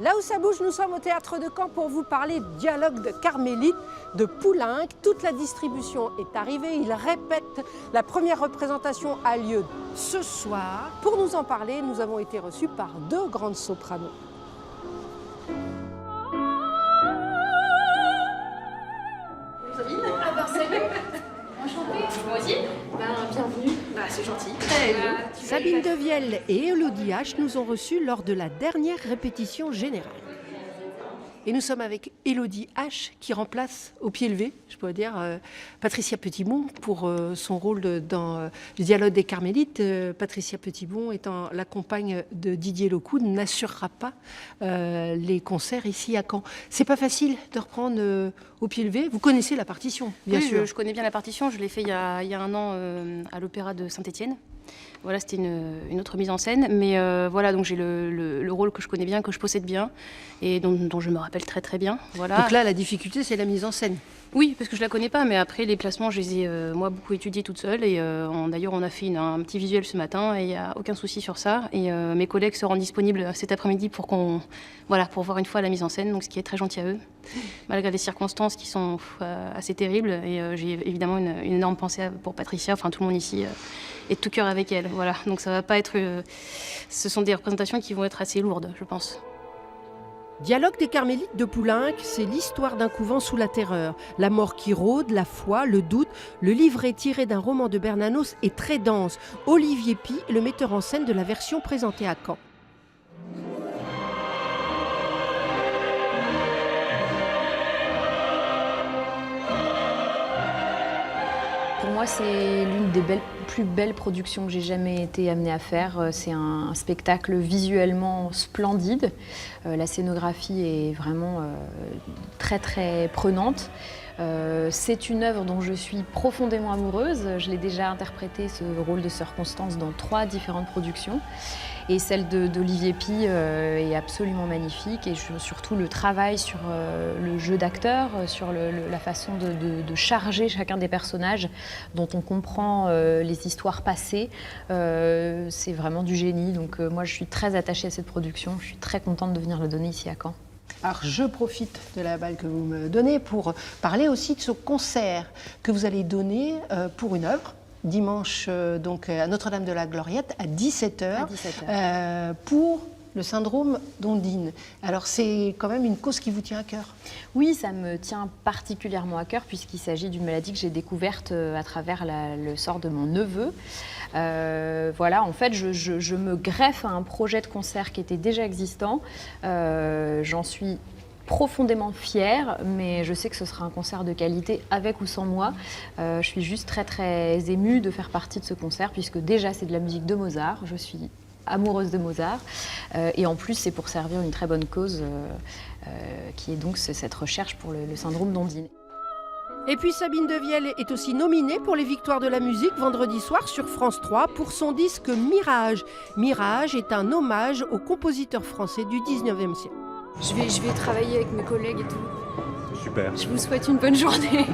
Là où ça bouge, nous sommes au Théâtre de Caen pour vous parler Dialogue de Carmélite de Poulenc. Toute la distribution est arrivée, ils répètent. La première représentation a lieu ce soir. Pour nous en parler, nous avons été reçus par deux grandes sopranos. Sabine. Ah ben salut. Enchantée. Moi aussi. Bienvenue. C'est gentil. Sabine Devielle et Élodie H nous ont reçus lors de la dernière répétition générale. Et nous sommes avec Élodie H qui remplace au pied levé, je pourrais dire, Patricia Petitbon pour son rôle dans le Dialogue des Carmélites. Patricia Petitbon, étant la compagne de Didier Locoud, n'assurera pas les concerts ici à Caen. C'est pas facile de reprendre au pied levé. Vous connaissez la partition, bien sûr. Je connais bien la partition. Je l'ai fait il y a un an à l'Opéra de Saint-Étienne. Voilà, c'était une autre mise en scène, mais voilà, donc j'ai le rôle que je connais bien, que je possède bien, et dont je me rappelle très très bien. Voilà. Donc là, la difficulté, c'est la mise en scène. Oui, parce que je la connais pas, mais après les placements, je les ai moi beaucoup étudiés toute seule, et d'ailleurs on a fait un petit visuel ce matin, et il n'y a aucun souci sur ça. Et mes collègues se rendent disponibles cet après-midi pour pour voir une fois la mise en scène, donc ce qui est très gentil à eux, malgré les circonstances qui sont assez terribles. Et j'ai évidemment une énorme pensée pour Patricia, enfin tout le monde ici. Et de tout cœur avec elle. Voilà. Donc ça va pas être. Ce sont des représentations qui vont être assez lourdes, je pense. Dialogue des Carmélites de Poulenc, c'est l'histoire d'un couvent sous la terreur. La mort qui rôde, la foi, le doute. Le livre est tiré d'un roman de Bernanos et très dense. Olivier Py, le metteur en scène de la version présentée à Caen. Pour moi, c'est l'une des plus belles productions que j'ai jamais été amenée à faire. C'est un spectacle visuellement splendide. La scénographie est vraiment très très prenante. C'est une œuvre dont je suis profondément amoureuse. Je l'ai déjà interprété, ce rôle de sœur Constance, dans 3 différentes productions. Et celle d'Olivier Py est absolument magnifique. Et surtout le travail sur le jeu d'acteur, sur la façon de charger chacun des personnages dont on comprend les histoires passées. C'est vraiment du génie. Donc moi, je suis très attachée à cette production. Je suis très contente de venir le donner ici à Caen. Alors, je profite de la balle que vous me donnez pour parler aussi de ce concert que vous allez donner pour une œuvre, dimanche donc à Notre-Dame de la Gloriette à 17h, pour le syndrome d'Ondine. Alors, c'est quand même une cause qui vous tient à cœur. Oui, ça me tient particulièrement à cœur puisqu'il s'agit d'une maladie que j'ai découverte à travers le sort de mon neveu. Voilà, en fait, je me greffe à un projet de concert qui était déjà existant. J'en suis profondément fière, mais je sais que ce sera un concert de qualité avec ou sans moi. Je suis juste très très émue de faire partie de ce concert puisque déjà c'est de la musique de Mozart. Je suis amoureuse de Mozart et en plus c'est pour servir une très bonne cause qui est donc cette recherche pour le syndrome d'Ondine. Et puis Sabine Devielle est aussi nominée pour les Victoires de la musique vendredi soir sur France 3 pour son disque Mirage. Mirage est un hommage aux compositeurs français du 19e siècle. Je vais travailler avec mes collègues et tout. Super. Je vous souhaite une bonne journée.